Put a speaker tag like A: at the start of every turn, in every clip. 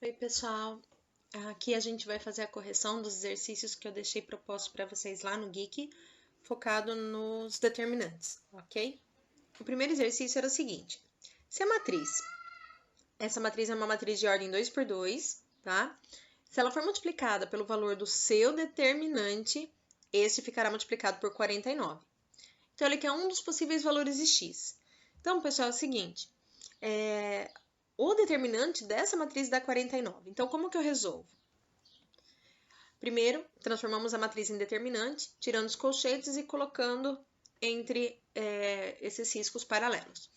A: Oi, pessoal. Aqui a gente vai fazer a correção dos exercícios que eu deixei proposto para vocês lá no Geek, focado nos determinantes, ok? O primeiro exercício era o seguinte: se a matriz, essa matriz é uma matriz de ordem 2 por 2, tá? Se ela for multiplicada pelo valor do seu determinante, este ficará multiplicado por 49. Então, ele quer um dos possíveis valores de x. Então, pessoal, é o seguinte: o determinante dessa matriz dá 49. Então, como que eu resolvo? Primeiro, transformamos a matriz em determinante, tirando os colchetes e colocando entre esses riscos paralelos.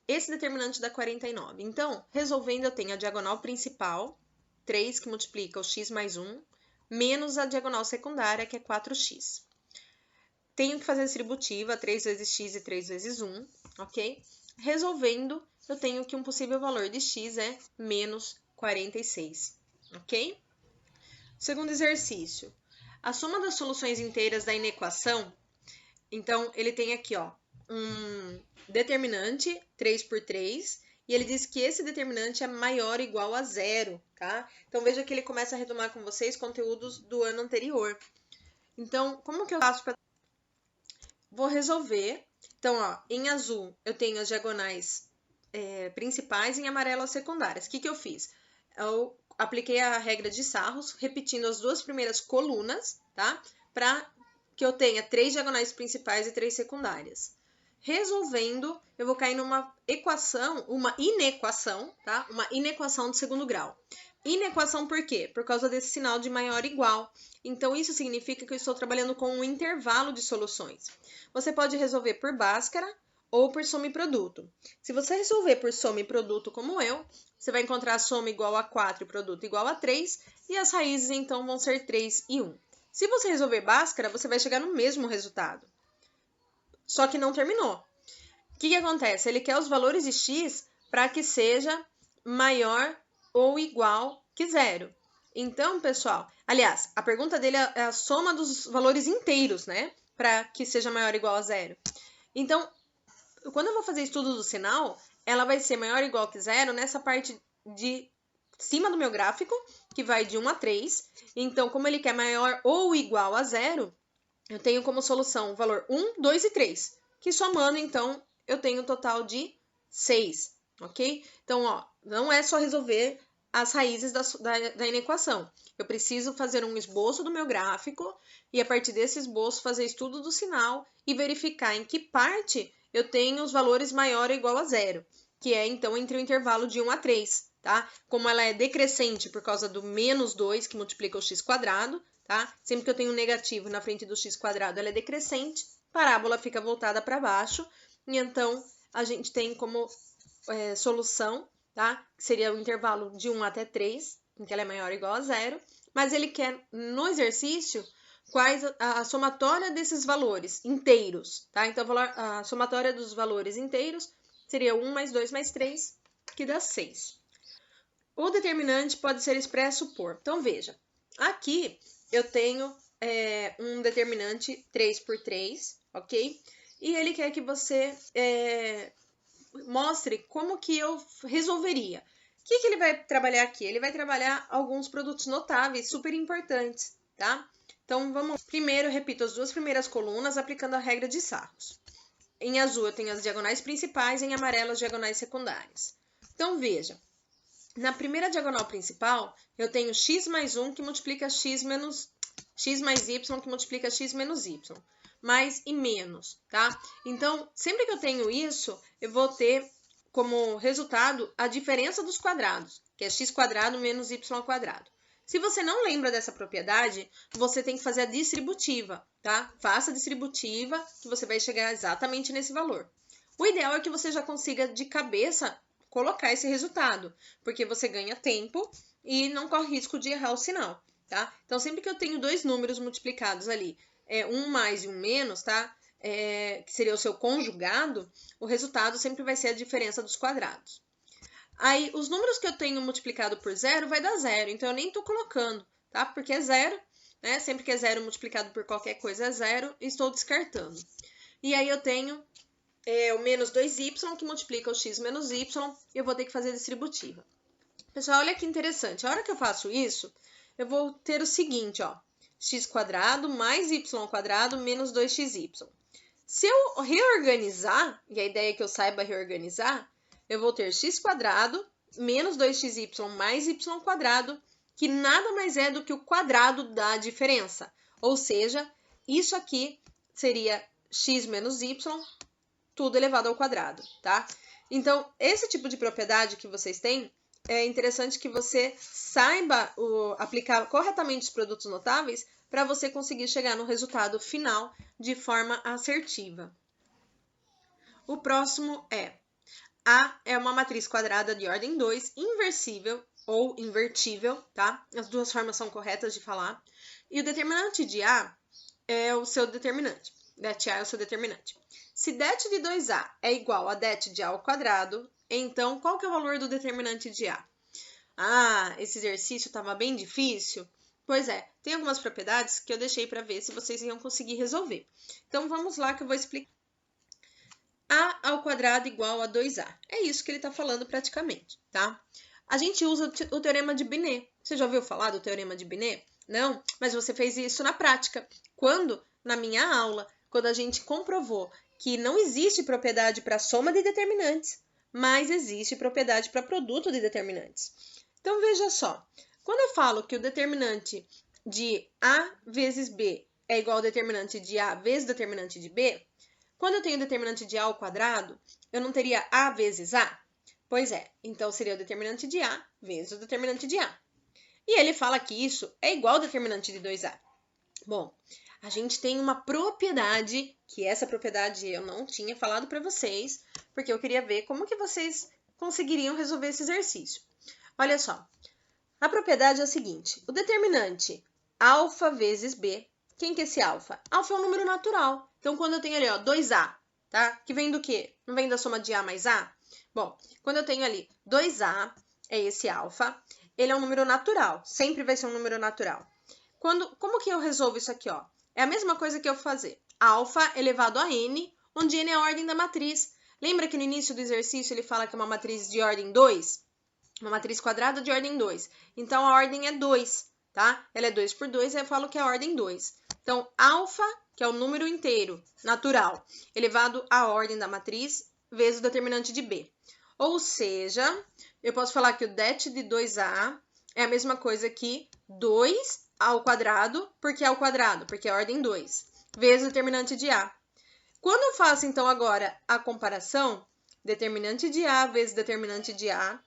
A: Esse determinante dá 49. Então, resolvendo, eu tenho a diagonal principal, 3, que multiplica o x mais 1, menos a diagonal secundária, que é 4x. Tenho que fazer a distributiva, 3 vezes x e 3 vezes 1, ok? Resolvendo, eu tenho que um possível valor de x é menos 46, ok? Segundo exercício, a soma das soluções inteiras da inequação, então ele tem aqui ó, um determinante 3 por 3, e ele diz que esse determinante é maior ou igual a zero, tá? Então veja que ele começa a retomar com vocês conteúdos do ano anterior. Então, como que eu faço para... Vou resolver. Então, ó, em azul eu tenho as diagonais principais, em amarelo as secundárias. O que eu fiz? Eu apliquei a regra de Sarros, repetindo as duas primeiras colunas, tá? Para que eu tenha 3 diagonais principais e 3 secundárias. Resolvendo, eu vou cair numa equação, uma inequação, tá? Uma inequação de segundo grau. Inequação por quê? Por causa desse sinal de maior ou igual. Então, isso significa que eu estou trabalhando com um intervalo de soluções. Você pode resolver por Bhaskara ou por soma e produto. Se você resolver por soma e produto como eu, você vai encontrar a soma igual a 4 e o produto igual a 3, e as raízes então vão ser 3 e 1. Se você resolver Bhaskara, você vai chegar no mesmo resultado. Só que não terminou. O que acontece? Ele quer os valores de x para que seja maior ou igual que zero. Então, pessoal, aliás, a pergunta dele é a soma dos valores inteiros, né? Para que seja maior ou igual a zero. Então, quando eu vou fazer estudo do sinal, ela vai ser maior ou igual que zero nessa parte de cima do meu gráfico, que vai de 1 a 3. Então, como ele quer maior ou igual a zero, eu tenho como solução o valor 1, 2 e 3, que somando, então, eu tenho um total de 6, ok? Então, ó, não é só resolver as raízes da inequação. Eu preciso fazer um esboço do meu gráfico e, a partir desse esboço, fazer estudo do sinal e verificar em que parte eu tenho os valores maior ou igual a zero, que é, então, entre o intervalo de 1 a 3, tá? Como ela é decrescente por causa do menos 2, que multiplica o x², tá? Sempre que eu tenho um negativo na frente do x², ela é decrescente, parábola fica voltada para baixo, e então a gente tem como solução, tá? Que seria o intervalo de 1 até 3, em que ela é maior ou igual a zero, mas ele quer, no exercício, quais a somatória desses valores inteiros, tá? Então, a somatória dos valores inteiros seria 1 mais 2 mais 3, que dá 6. O determinante pode ser expresso por... Então, veja, aqui eu tenho um determinante 3 por 3, ok? E ele quer que você mostre como que eu resolveria. O que ele vai trabalhar aqui? Ele vai trabalhar alguns produtos notáveis, super importantes, tá? Então, vamos... Primeiro, eu repito as duas primeiras colunas, aplicando a regra de Sarros. Em azul, eu tenho as diagonais principais, em amarelo, as diagonais secundárias. Então, veja. Na primeira diagonal principal, eu tenho x mais 1 que multiplica x mais y que multiplica x menos y. Mais e menos, tá? Então, sempre que eu tenho isso, eu vou ter como resultado a diferença dos quadrados, que é x² menos y². Se você não lembra dessa propriedade, você tem que fazer a distributiva, tá? Faça a distributiva que você vai chegar exatamente nesse valor. O ideal é que você já consiga de cabeça colocar esse resultado, porque você ganha tempo e não corre risco de errar o sinal, tá? Então, sempre que eu tenho dois números multiplicados ali, um mais e um menos, tá? Que seria o seu conjugado, o resultado sempre vai ser a diferença dos quadrados. Aí, os números que eu tenho multiplicado por zero vai dar zero, então eu nem estou colocando, tá? Porque é zero, né? Sempre que é zero multiplicado por qualquer coisa é zero, e estou descartando. E aí eu tenho o menos 2y, que multiplica o x menos y, e eu vou ter que fazer a distributiva. Pessoal, olha que interessante. A hora que eu faço isso, eu vou ter o seguinte, ó. x² mais y² menos 2xy. Se eu reorganizar, e a ideia é que eu saiba reorganizar, eu vou ter x² menos 2xy mais y², que nada mais é do que o quadrado da diferença. Ou seja, isso aqui seria x menos y, tudo elevado ao quadrado, tá? Então, esse tipo de propriedade que vocês têm, é interessante que você saiba aplicar corretamente os produtos notáveis para você conseguir chegar no resultado final de forma assertiva. O próximo é: A é uma matriz quadrada de ordem 2, inversível ou invertível, tá? As duas formas são corretas de falar. E o determinante de A é o seu determinante. Det A é o seu determinante. Se det de 2A é igual a det de A ao quadrado, então qual que é o valor do determinante de A? Ah, esse exercício estava bem difícil? Pois é, tem algumas propriedades que eu deixei para ver se vocês iam conseguir resolver. Então vamos lá que eu vou explicar. A ao quadrado igual a 2A. É isso que ele está falando praticamente, tá? A gente usa o teorema de Binet. Você já ouviu falar do teorema de Binet? Não? Mas você fez isso na prática. Quando, na minha aula, quando a gente comprovou que não existe propriedade para soma de determinantes, mas existe propriedade para produto de determinantes. Então, veja só. Quando eu falo que o determinante de A vezes B é igual ao determinante de A vezes o determinante de B, quando eu tenho o determinante de A ao quadrado, eu não teria A vezes A? Pois é, então seria o determinante de A vezes o determinante de A. E ele fala que isso é igual ao determinante de 2A. Bom, a gente tem uma propriedade, que essa propriedade eu não tinha falado para vocês, porque eu queria ver como que vocês conseguiriam resolver esse exercício. Olha só, a propriedade é a seguinte: o determinante alfa vezes B, quem que é esse alfa? Alfa é um número natural. Então, quando eu tenho ali, ó, 2A, tá? Que vem do quê? Não vem da soma de A mais A? Bom, quando eu tenho ali 2A, é esse alfa, ele é um número natural, sempre vai ser um número natural. Como que eu resolvo isso aqui, ó? É a mesma coisa que eu fazer alfa elevado a n, onde n é a ordem da matriz. Lembra que no início do exercício ele fala que é uma matriz de ordem 2? Uma matriz quadrada de ordem 2. Então, a ordem é 2, tá? Ela é 2 por 2, eu falo que é a ordem 2. Então, alfa, que é o número inteiro natural, elevado à ordem da matriz, vezes o determinante de B. Ou seja, eu posso falar que o det de 2A é a mesma coisa que 2 ao quadrado, porque é ao quadrado, porque é a ordem 2, vezes o determinante de A. Quando eu faço, então, agora a comparação, determinante de A vezes determinante de A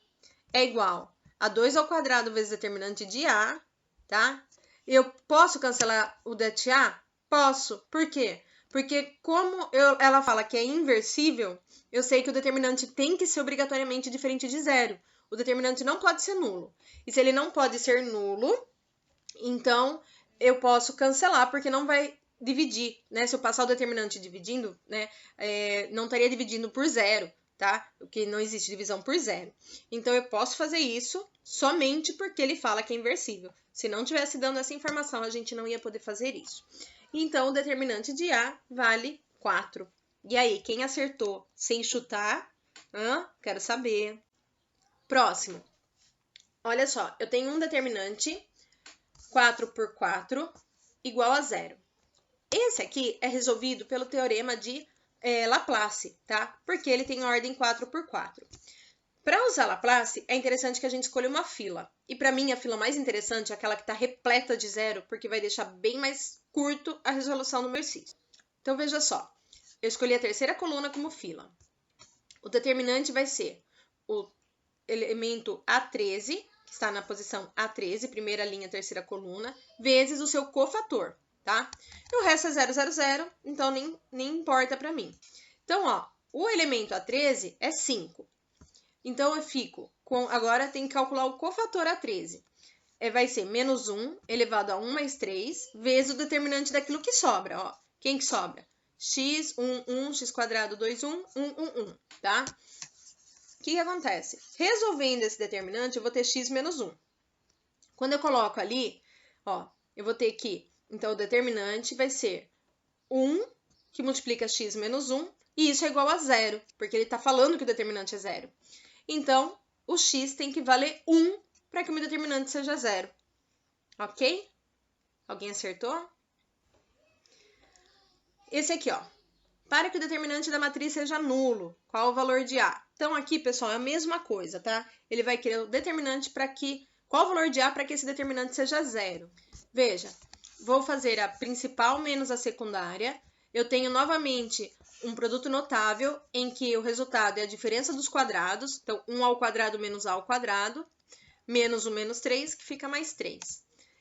A: é igual a 2 ao quadrado vezes determinante de A, tá? Eu posso cancelar o det A? Posso. Por quê? Porque como ela fala que é inversível, eu sei que o determinante tem que ser obrigatoriamente diferente de zero. O determinante não pode ser nulo. E se ele não pode ser nulo, então eu posso cancelar, porque não vai dividir, né? Se eu passar o determinante dividindo, né? Não estaria dividindo por zero, tá? Porque não existe divisão por zero. Então, eu posso fazer isso somente porque ele fala que é inversível. Se não tivesse dando essa informação, a gente não ia poder fazer isso. Então, o determinante de A vale 4. E aí, quem acertou sem chutar? Quero saber. Próximo. Olha só, eu tenho um determinante 4 por 4 igual a 0. Esse aqui é resolvido pelo teorema de Laplace, tá? Porque ele tem ordem 4 por 4. Para usar Laplace, é interessante que a gente escolha uma fila. E para mim, a fila mais interessante é aquela que está repleta de zero, porque vai deixar bem mais curto a resolução do exercício. Então, veja só. Eu escolhi a terceira coluna como fila. O determinante vai ser o elemento A13, que está na posição A13, primeira linha, terceira coluna, vezes o seu cofator, tá? E o resto é 0, 0, 0, então nem importa para mim. Então, ó, o elemento A13 é 5. Então, eu fico com... Agora, tem que calcular o cofator A13. Vai ser menos 1 elevado a 1 mais 3, vezes o determinante daquilo que sobra, ó. Quem que sobra? X, 1, 1, x², 2, 1, 1, 1, 1, tá? O que acontece? Resolvendo esse determinante, eu vou ter x menos 1. Quando eu coloco ali, ó, eu vou ter que... Então, o determinante vai ser 1, que multiplica x menos 1, e isso é igual a 0, porque ele está falando que o determinante é 0. Então, o x tem que valer 1 para que o meu determinante seja 0. Ok? Alguém acertou? Esse aqui, ó. Para que o determinante da matriz seja nulo, qual o valor de A? Então, aqui, pessoal, é a mesma coisa, tá? Ele vai querer o determinante para que... Qual o valor de A para que esse determinante seja 0? Veja, vou fazer a principal menos a secundária. Eu tenho, novamente, um produto notável em que o resultado é a diferença dos quadrados. Então, 1 ao quadrado menos A ao quadrado, menos o menos 3, que fica mais 3.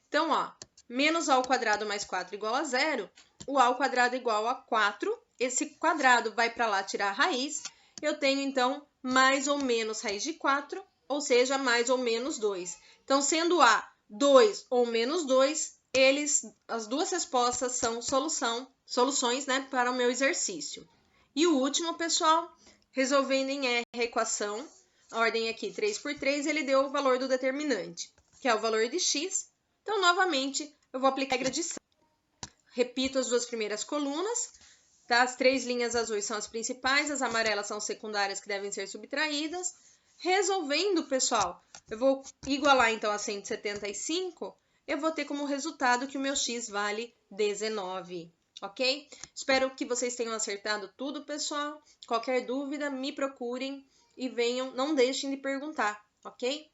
A: Então, ó, menos A ao quadrado mais 4 igual a 0, o A ao quadrado igual a 4. Esse quadrado vai para lá tirar a raiz. Eu tenho, então, mais ou menos raiz de 4, ou seja, mais ou menos 2. Então, sendo A 2 ou menos 2, as duas respostas são soluções, né, para o meu exercício. E o último, pessoal, resolvendo em R a equação, a ordem aqui 3 por 3, ele deu o valor do determinante, que é o valor de x. Então, novamente, eu vou aplicar a regra de Sand. Repito as duas primeiras colunas, tá? As 3 linhas azuis são as principais, as amarelas são secundárias que devem ser subtraídas. Resolvendo, pessoal, eu vou igualar então a 175, eu vou ter como resultado que o meu x vale 19, ok? Espero que vocês tenham acertado tudo, pessoal. Qualquer dúvida, me procurem e venham, não deixem de perguntar, ok?